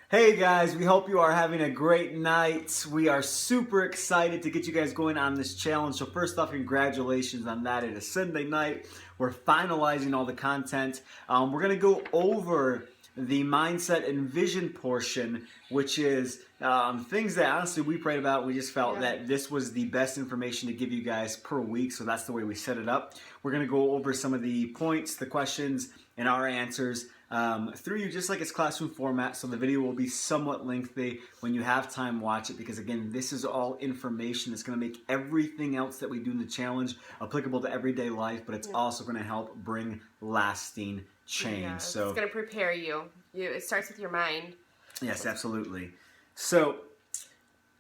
Hey guys, we hope you are having a great night. We are super excited to get you guys going on this challenge. So first off, congratulations on that. It is Sunday night. We're finalizing all the content. We're going to go over the mindset and vision portion, which is things that honestly we prayed about. We just felt that this was the best information to give you guys per week. So that's the way we set it up. We're going to go over some of the points, the questions, and our answers through you, just like it's classroom format. So the video will be somewhat lengthy. When you have time, watch it, because again, this is all information that's going to make everything else that we do in the challenge applicable to everyday life, but it's also going to help bring lasting change. Yeah, so it's going to prepare you. It starts with your mind. Yes, absolutely. So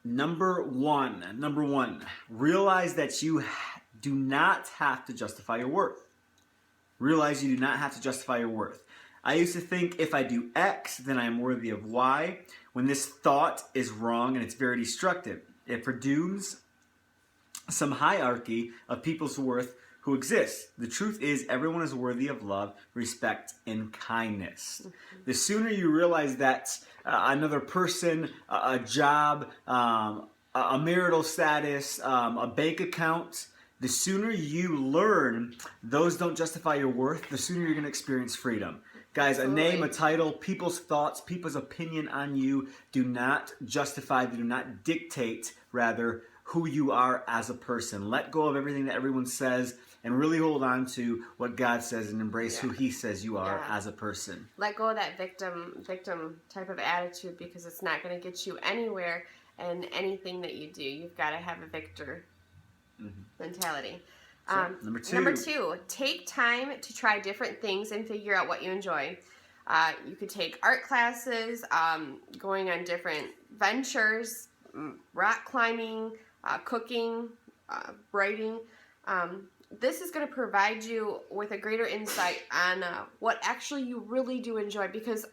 number one, realize that you do not have to justify your worth. Realize you do not have to justify your worth. I used to think if I do X, then I am worthy of Y, when this thought is wrong and it's very destructive. It produces some hierarchy of people's worth who exist. The truth is, everyone is worthy of love, respect, and kindness. The sooner you realize that another person, a job, a marital status, a bank account, the sooner you learn those don't justify your worth, the sooner you're going to experience freedom. Guys, a name, a title, people's thoughts, people's opinion on you do not justify, they do not dictate, rather, who you are as a person. Let go of everything that everyone says and really hold on to what God says and embrace who He says you are as a person. Let go of that victim type of attitude, because it's not going to get you anywhere in anything that you do. You've got to have a victor mentality. So, number two, take time to try different things and figure out what you enjoy. You could take art classes, going on different ventures, rock climbing, cooking, writing. This is going to provide you with a greater insight on what actually you really do enjoy, because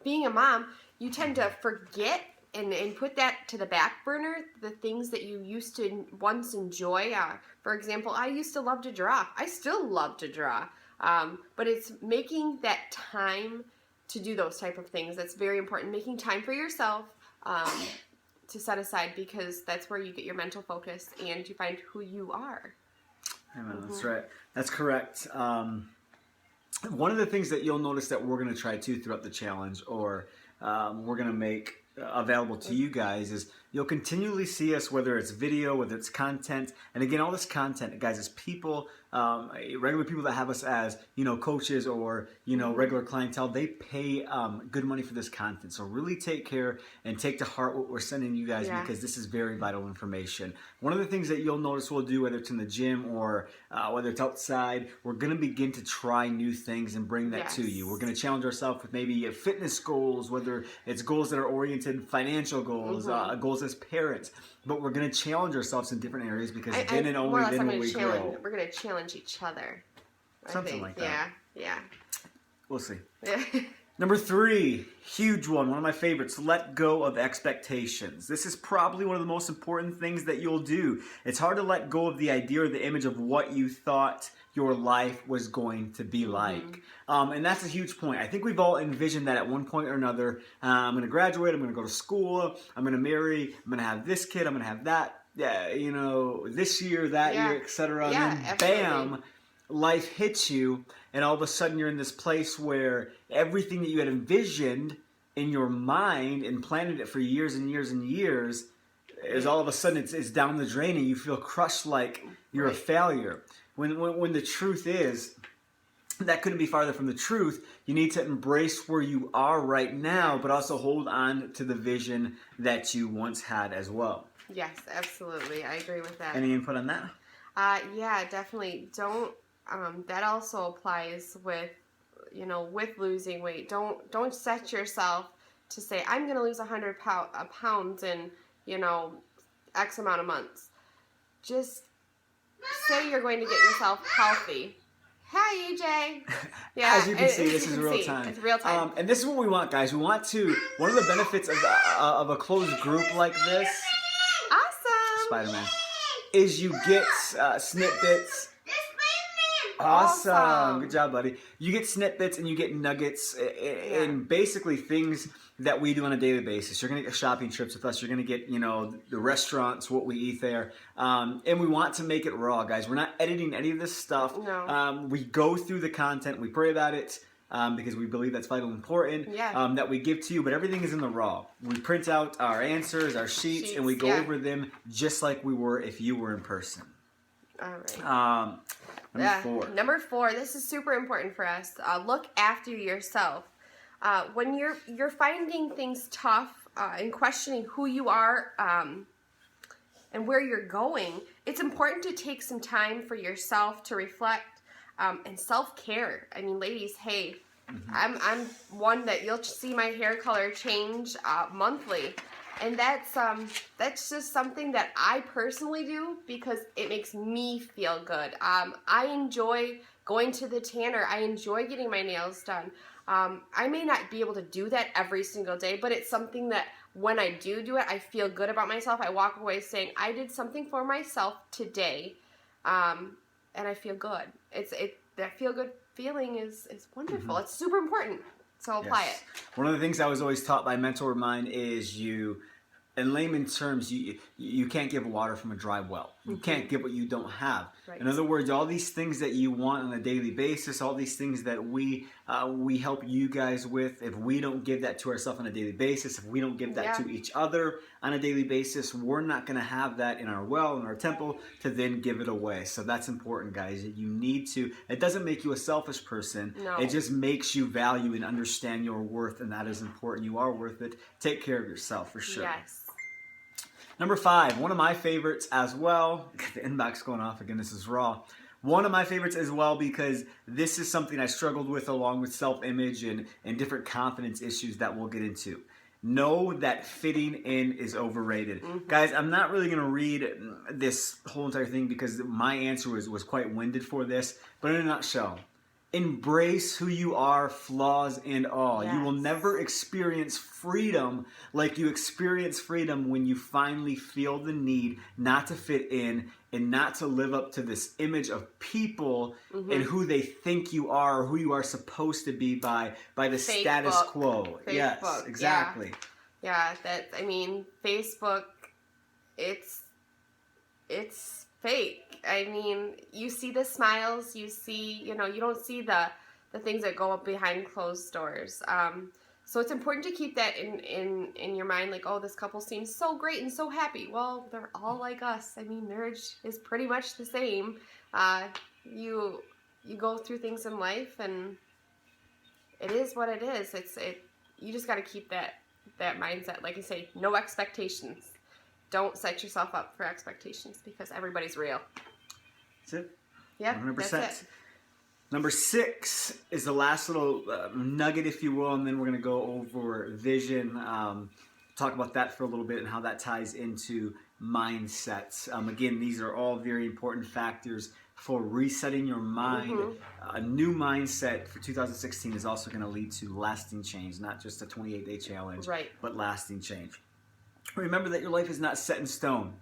being a mom, you tend to forget and put that to the back burner, the things that you used to once enjoy. For example, I used to love to draw. I still love to draw. But it's making that time to do those type of things that's very important. Making time for yourself to set aside, because that's where you get your mental focus and you find who you are. Amen. That's right. That's correct. One of the things that you'll notice that we're going to try too throughout the challenge, or we're going to make available to you guys, is you'll continually see us, whether it's video, whether it's content. And again, all this content, guys, is people, regular people that have us as, coaches or, regular clientele. They pay good money for this content. So really take care and take to heart what we're sending you guys, because this is very vital information. One of the things that you'll notice we'll do, whether it's in the gym or whether it's outside, we're going to begin to try new things and bring that to you. We're going to challenge ourselves with maybe fitness goals, whether it's goals that are oriented, financial goals, goals as parents. But we're going to challenge ourselves in different areas, because then and only then will we grow. We're going to challenge each other. Something like that. Yeah. We'll see. Yeah. Number three, huge one of my favorites, let go of expectations. This is probably one of the most important things that you'll do. It's hard to let go of the idea or the image of what you thought your life was going to be like. And that's a huge point. I think we've all envisioned that at one point or another. I'm going to graduate, I'm going to go to school, I'm going to marry, I'm going to have this kid, I'm going to have that, this year, that year, etc. And then bam, life hits you, and all of a sudden you're in this place where everything that you had envisioned in your mind and planned it for years and years and years is all of a sudden it's down the drain, and you feel crushed like you're a failure. When the truth is, that couldn't be farther from the truth. You need to embrace where you are right now, but also hold on to the vision that you once had as well. Yes, absolutely. I agree with that. Any input on that? Yeah, definitely. Don't. That also applies with, with losing weight. Don't set yourself to say, I'm going to lose 100 pounds in, X amount of months. Just say you're going to get yourself healthy. Hi, EJ. Yeah, as you can see, this is real time. It's real time. And this is what we want, guys. We want to. One of the benefits of a closed group like this, awesome, Spider-Man, is you get snippets. Awesome. Good job, buddy. You get snippets and you get nuggets and basically things that we do on a daily basis. You're going to get shopping trips with us. You're going to get, the restaurants, what we eat there. And we want to make it raw, guys. We're not editing any of this stuff. No. We go through the content. We pray about it because we believe that's vitally important that we give to you. But everything is in the raw. We print out our answers, our sheets, and we go over them just like we were if you were in person. All right. Number 4. Number 4. This is super important for us. Look after yourself. When you're finding things tough and questioning who you are and where you're going, it's important to take some time for yourself to reflect and self-care. I mean, ladies, hey, I'm one that you'll see my hair color change monthly. And that's just something that I personally do because it makes me feel good. I enjoy going to the tanner. I enjoy getting my nails done. I may not be able to do that every single day, but it's something that when I do it, I feel good about myself. I walk away saying, I did something for myself today, and I feel good. That feel-good feeling is wonderful. It's super important, so apply it. One of the things I was always taught by a mentor of mine is in layman's terms, you can't give water from a dry well. You can't give what you don't have. Right. In other words, all these things that you want on a daily basis, all these things that we help you guys with, if we don't give that to ourselves on a daily basis, if we don't give that to each other on a daily basis, we're not going to have that in our well, in our temple, to then give it away. So that's important, guys. You need to. It doesn't make you a selfish person. No. It just makes you value and understand your worth, and that is important. You are worth it. Take care of yourself for sure. Yes. Number 5, one of my favorites as well. The inbox going off again. This is raw. One of my favorites as well because this is something I struggled with along with self-image and different confidence issues that we'll get into. Know that fitting in is overrated. Guys, I'm not really going to read this whole entire thing because my answer was quite winded for this. But in a nutshell, embrace who you are, flaws and all. Yes. You will never experience freedom like you experience freedom when you finally feel the need not to fit in and not to live up to this image of people and who they think you are, or who you are supposed to be by the status quo. Yes, exactly. Yeah, Facebook, it's fake. I mean, you see the smiles, you see, you don't see the things that go up behind closed doors. So it's important to keep that in your mind, like, oh, this couple seems so great and so happy. Well, they're all like us. I mean, marriage is pretty much the same. You go through things in life, and it is what it is. You just got to keep that mindset. Like I say, no expectations. Don't set yourself up for expectations because everybody's real. That's it. Yeah, 100%. that's it. Number 6 is the last little nugget, if you will, and then we're going to go over vision, talk about that for a little bit and how that ties into mindsets. Again, these are all very important factors for resetting your mind. A new mindset for 2016 is also going to lead to lasting change, not just a 28-day challenge, but lasting change. Remember that your life is not set in stone.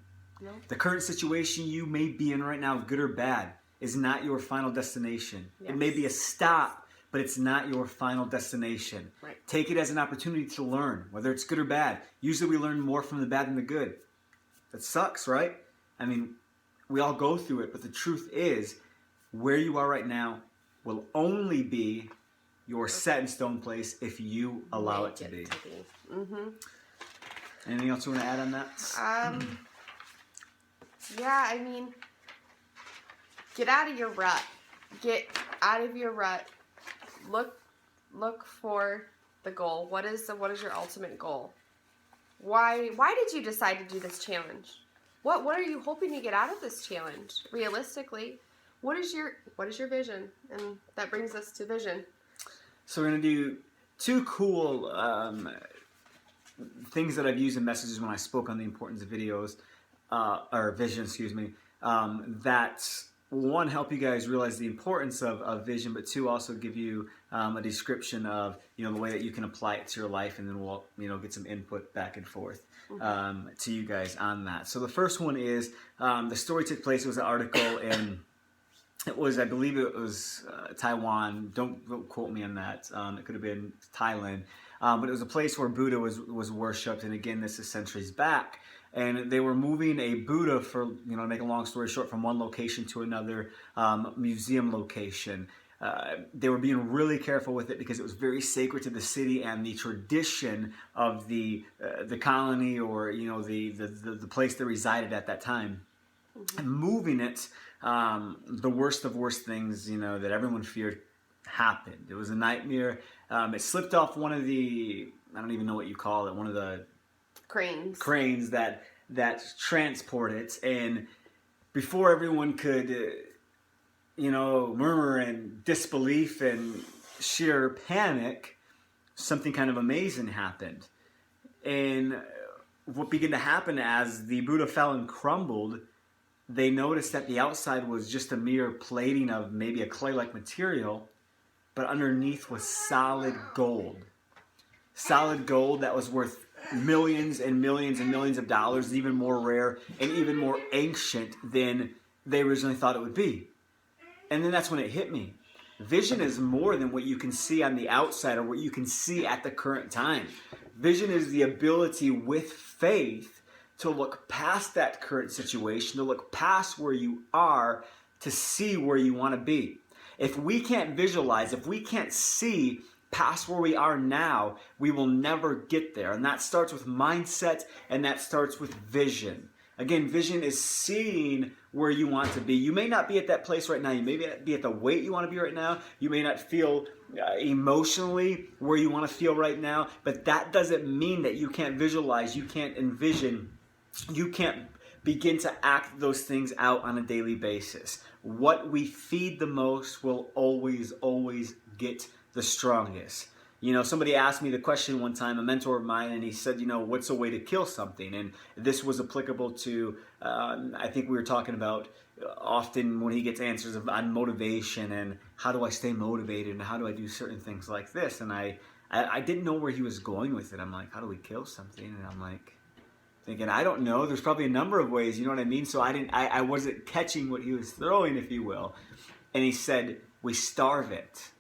No. The current situation you may be in right now, good or bad, is not your final destination. Yes. It may be a stop, but it's not your final destination. Right. Take it as an opportunity to learn, whether it's good or bad. Usually we learn more from the bad than the good. That sucks, right? I mean, we all go through it, but the truth is, where you are right now will only be your set in stone place if you allow it to be. Anything else you want to add on that? Yeah, I mean, get out of your rut. Get out of your rut. Look for the goal. What is your ultimate goal? Why did you decide to do this challenge? What are you hoping to get out of this challenge? Realistically, what is your vision? And that brings us to vision. So we're gonna do 2 cool things that I've used in messages when I spoke on the importance of videos, or vision, excuse me, that one, help you guys realize the importance of vision, but 2, also give you a description of, the way that you can apply it to your life, and then we'll, get some input back and forth to you guys on that. So the first one is, the story took place, it was an article in, I believe it was Taiwan, don't quote me on that, it could have been Thailand, but it was a place where Buddha was worshipped. And again, this is centuries back. And they were moving a Buddha, for, you know, to make a long story short, from one location to another museum location. They were being really careful with it because it was very sacred to the city and the tradition of the colony, or, you know, the place they resided at that time. And moving it, the worst of worst things, you know, that everyone feared happened. It was a nightmare. It slipped off one of the, I don't even know what you call it, one of the cranes that transport it, and before everyone could you know, murmur and disbelief and sheer panic, something kind of amazing happened. And what began to happen as the Buddha fell and crumbled, they noticed that the outside was just a mere plating of maybe a clay-like material, but underneath was solid gold. Solid gold that was worth millions and millions and millions of dollars, even more rare and even more ancient than they originally thought it would be. And then that's when it hit me. Vision is more than what you can see on the outside or what you can see at the current time. Vision is the ability with faith to look past that current situation, to look past where you are, to see where you want to be. If we can't visualize, if we can't see past where we are now, we will never get there. And that starts with mindset, and that starts with vision. Again, vision is seeing where you want to be. You may not be at that place right now. You may not be at the weight you want to be right now. You may not feel emotionally where you want to feel right now. But that doesn't mean that you can't visualize, you can't envision, you can't begin to act those things out on a daily basis. What we feed the most will always, always get the strongest. You know, somebody asked me the question one time, a mentor of mine, and he said, you know, what's a way to kill something? And this was applicable to, I think we were talking about often when he gets answers on motivation and how do I stay motivated and how do I do certain things like this. And I didn't know where he was going with it. I'm like, how do we kill something? And I'm like, thinking, I don't know. There's probably a number of ways, you know what I mean? So I wasn't catching what he was throwing, if you will. And he said, we starve it.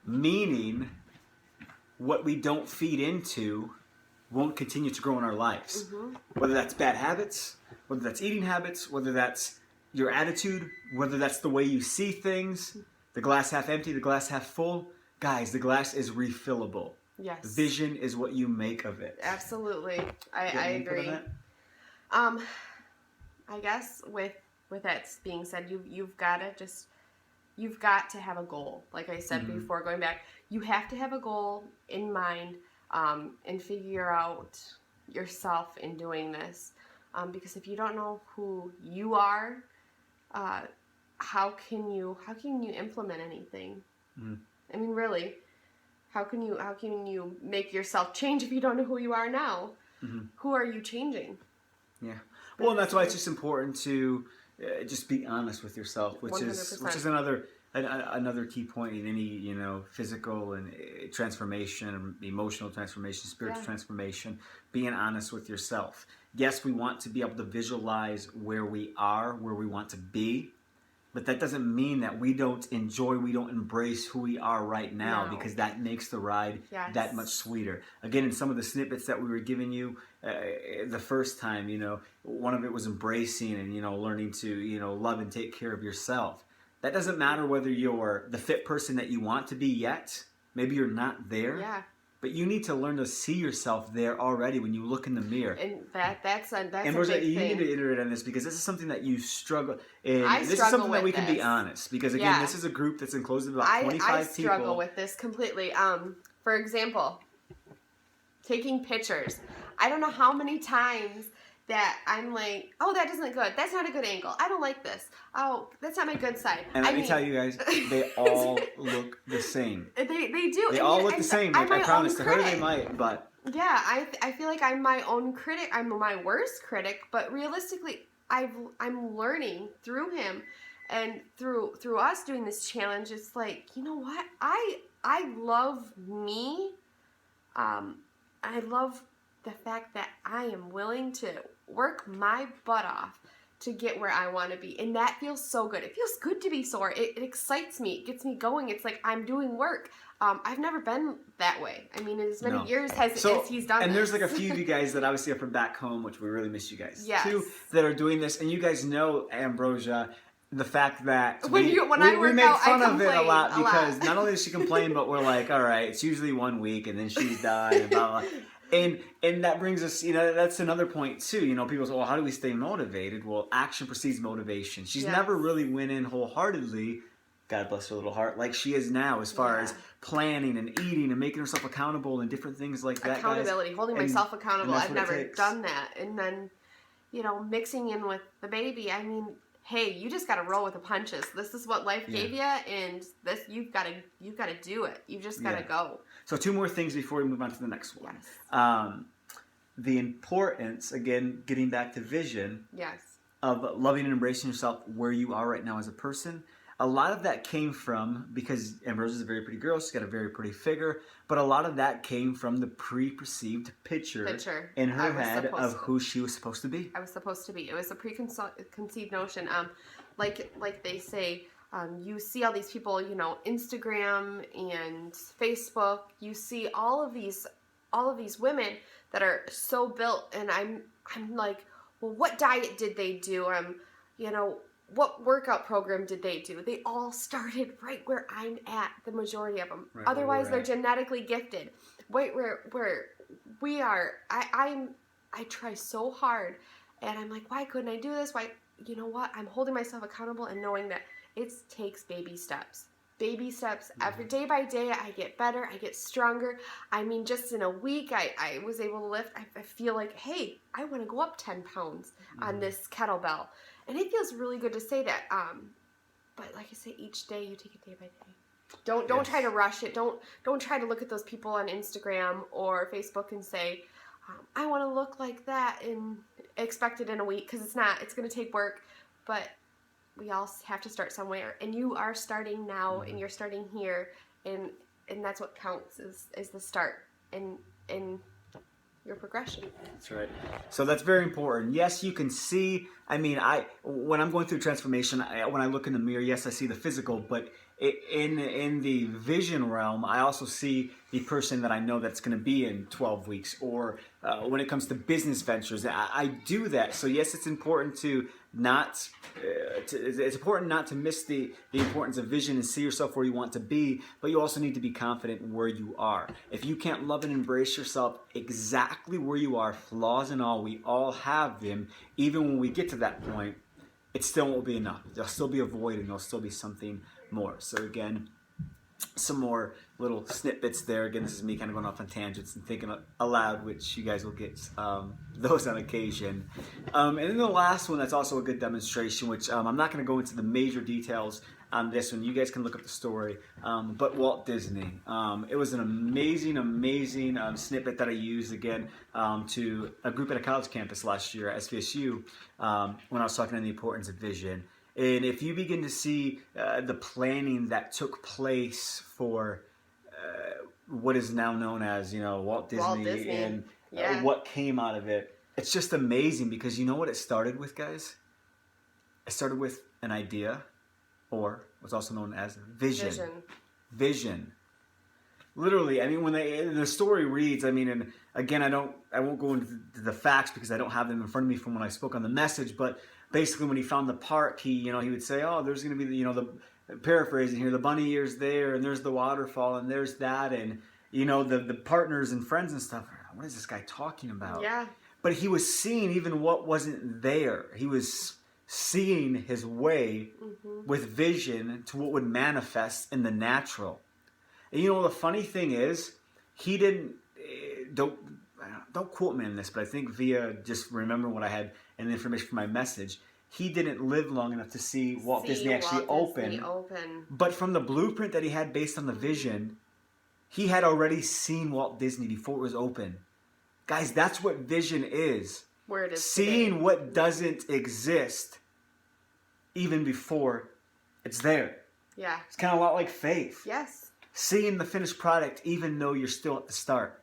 Meaning, what we don't feed into won't continue to grow in our lives. Mm-hmm. Whether that's bad habits, whether that's eating habits, whether that's your attitude, whether that's the way you see things, the glass half empty, the glass half full. Guys, the glass is refillable. Yes. Vision is what you make of it. Absolutely. I agree. I guess with that being said, you've got to have a goal. Like I said mm-hmm. before, going back, you have to have a goal in mind and figure out yourself in doing this. Because if you don't know who you are, how can you implement anything? Mm-hmm. I mean, really, how can you make yourself change if you don't know who you are now? Mm-hmm. Who are you changing? Yeah. Well, and that's why it's just important to just be honest with yourself, which 100%. is another key point in any physical and transformation, emotional transformation, spiritual transformation. Being honest with yourself. Yes, we want to be able to visualize where we are, where we want to be, but that doesn't mean that we don't embrace who we are right now, because that makes the ride that much sweeter. Again, in some of the snippets that we were giving you the first time, one of it was embracing and, learning to, love and take care of yourself. That doesn't matter whether you're the fit person that you want to be yet. Maybe you're not there. Yeah. But you need to learn to see yourself there already when you look in the mirror. And that's a big you thing. need to iterate on this, because this is something that you struggle. And I this struggle is something with that we can this. be honest. Because again, this is a group that's enclosed with about 25 people. I struggle with this completely. For example, taking pictures. I don't know how many times that I'm like, oh, that isn't good. That's not a good angle. I don't like this. Oh, that's not my good side. And let me tell you guys, they all look the same. They do. They all look the same. Like, I promise, to her they might, but... Yeah, I feel like I'm my own critic. I'm my worst critic, but realistically, I'm learning through him and through us doing this challenge. It's like, you know what? I love me. I love the fact that I am willing to work my butt off to get where I want to be. And that feels so good. It feels good to be sore. It excites me. It gets me going. It's like I'm doing work. I've never been that way. I mean, in as many No. years as he's done and this. there's like a few of you guys that obviously are from back home, which we really miss you guys Yes. too, that are doing this. And you guys know Ambrosia, the fact that When we I work make out, fun I of it a lot complain a because lot. not only does she complain, but we're like, all right, it's usually 1 week and then she's done and blah, blah. And that brings us, that's another point too. People say, well, how do we stay motivated? Well, action precedes motivation. She's Yes. never really went in wholeheartedly, God bless her little heart, like she is now as far as planning and eating and making herself accountable and different things like that. Accountability, guys. holding And- myself accountable. and that's I've what it never takes. done that. And then, mixing in with the baby. I mean, hey, you just got to roll with the punches. This is what life gave you, and this you've got to do it. You've just got to Yeah. go. So 2 more things before we move on to the next one. Yes. The importance, again, getting back to vision, Yes. of loving and embracing yourself where you are right now as a person. A lot of that came from, because Ambrosia is a very pretty girl, she's got a very pretty figure, but a lot of that came from the pre-perceived picture in I her was head supposed of to. who she was supposed to be. I was supposed to be. It was a preconceived notion. Like they say, you see all these people, Instagram and Facebook. You see all of these women that are so built, and I'm like, well, what diet did they do? What workout program did they do? They all started right where I'm at. The majority of them. Right where Otherwise, we're they're at. genetically gifted. Wait, where we are. I try so hard, and I'm like, why couldn't I do this? Why? You know what? I'm holding myself accountable and knowing that it takes baby steps. Baby steps. Every day by day, I get better. I get stronger. I mean, just in a week, I was able to lift. I feel like, hey, I want to go up 10 pounds on this kettlebell. And it feels really good to say that. But like I say, each day you take it day by day. Don't Yes. try to rush it. Don't try to look at those people on Instagram or Facebook and say, I want to look like that and expect it in a week, because it's not. It's going to take work. But we all have to start somewhere, and you are starting now, and you're starting here, and that's what counts is the start in your progression. That's right. So that's very important. Yes, you can see. I mean, when I'm going through transformation, when I look in the mirror, yes, I see the physical, but in the vision realm, I also see the person that I know that's going to be in 12 weeks. Or when it comes to business ventures, I do that. So yes, it's important to not. It's important not to miss the importance of vision and see yourself where you want to be, but you also need to be confident in where you are. If you can't love and embrace yourself exactly where you are, flaws and all, we all have them. Even when we get to that point, it still won't be enough. There'll still be a void, and there'll still be something more. So again, some more little snippets there. Again, this is me kind of going off on tangents and thinking aloud, which you guys will get those on occasion. And then the last one that's also a good demonstration, which I'm not going to go into the major details on this one. You guys can look up the story. But Walt Disney. It was an amazing snippet that I used, again, to a group at a college campus last year at SVSU when I was talking on the importance of vision. And if you begin to see the planning that took place for what is now known as, Walt Disney. And what came out of it, it's just amazing, because you know what it started with, guys? It started with an idea, or what's also known as vision. Literally, I mean, when the story reads, I mean, and again, I won't go into the facts because I don't have them in front of me from when I spoke on the message, but basically when he found the park, he would say, oh, there's going to be, the paraphrasing here, the bunny ears there, and there's the waterfall, and there's that, and, the partners and friends and stuff. What is this guy talking about? Yeah. But he was seeing even what wasn't there. He was seeing his way with vision to what would manifest in the natural. And the funny thing is, he didn't, don't quote me on this, but I think via just remember what I had and the information from my message, he didn't live long enough to see Walt Disney actually open. But from the blueprint that he had based on the vision, he had already seen Walt Disney before it was open. Guys, that's what vision is. Where it is seeing today. What doesn't exist even before it's there. Yeah. It's kind of a lot like faith. Yes. Seeing the finished product even though you're still at the start.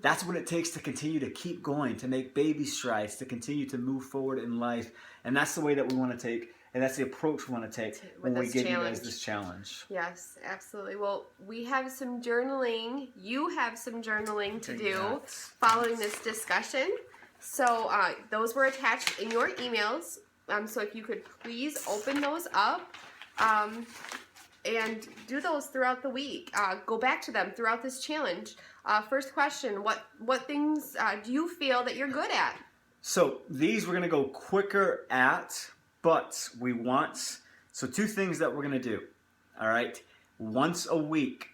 That's what it takes to continue to keep going, to make baby strides, to continue to move forward in life. And that's the way that we want to take and that's the approach we want to take when we this give you challenge. guys this challenge. Yes, absolutely. Well, we have some journaling. You have some journaling to do following this discussion. So those were attached in your emails. So if you could please open those up and do those throughout the week. Go back to them throughout this challenge. First question, what things do you feel that you're good at? So these we're going to go quicker at, but we want, so two things that we're going to do, all right? Once a week,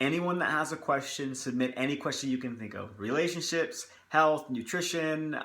anyone that has a question, submit any question you can think of. Relationships, health, nutrition,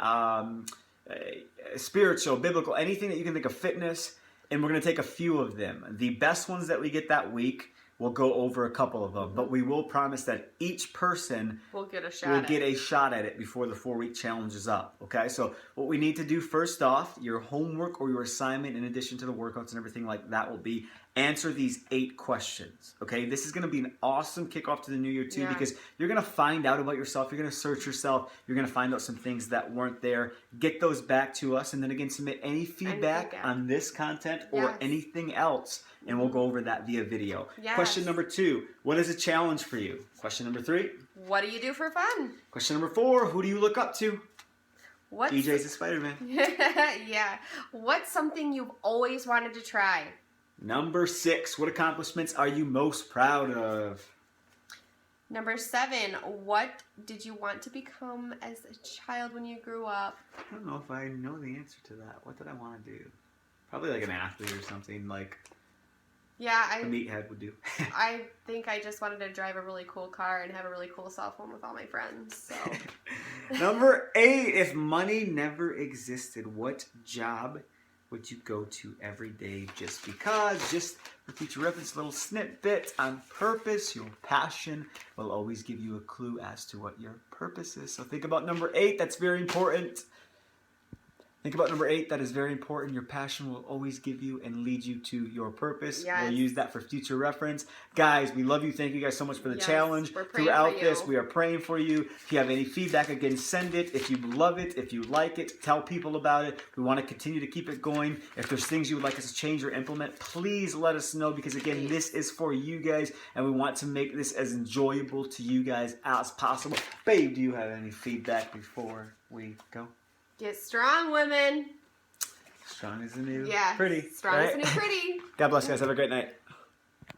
spiritual, biblical, anything that you can think of, fitness, and we're going to take a few of them. The best ones that we get that week, we'll go over a couple of them, but we will promise that each person will get a shot at it before the 4-week challenge is up, okay? So what we need to do first off, your homework or your assignment in addition to the workouts and everything like that will be answer these 8 questions, okay? This is going to be an awesome kickoff to the new year too because you're going to find out about yourself, you're going to search yourself, you're going to find out some things that weren't there, get those back to us, and then again submit any feedback on this content or anything else, and we'll go over that via video. Question number 2, what is a challenge for you? Question number 3, what do you do for fun? Question number 4, who do you look up to? DJ's a Spider-Man. Yeah. What's something you've always wanted to try? Number 6, what accomplishments are you most proud of? Number 7, what did you want to become as a child when you grew up? I don't know if I know the answer to that. What did I want to do? Probably like an athlete or something, like a meathead would do. I think I just wanted to drive a really cool car and have a really cool cell phone with all my friends. So. Number 8, if money never existed, what job would you go to every day just because? Just for future reference, a little snippet on purpose. Your passion will always give you a clue as to what your purpose is. So think about number 8. That's very important. Think about number 8. That is very important. Your passion will always give you and lead you to your purpose. We'll use that for future reference. Guys, we love you. Thank you guys so much for the challenge. Throughout this, we are praying for you. If you have any feedback, again, send it. If you love it, if you like it, tell people about it. We want to continue to keep it going. If there's things you would like us to change or implement, please let us know because, again, this is for you guys, and we want to make this as enjoyable to you guys as possible. Babe, do you have any feedback before we go? Get strong, women. Strong is the new pretty. Strong is the new pretty. God bless, guys. Have a great night.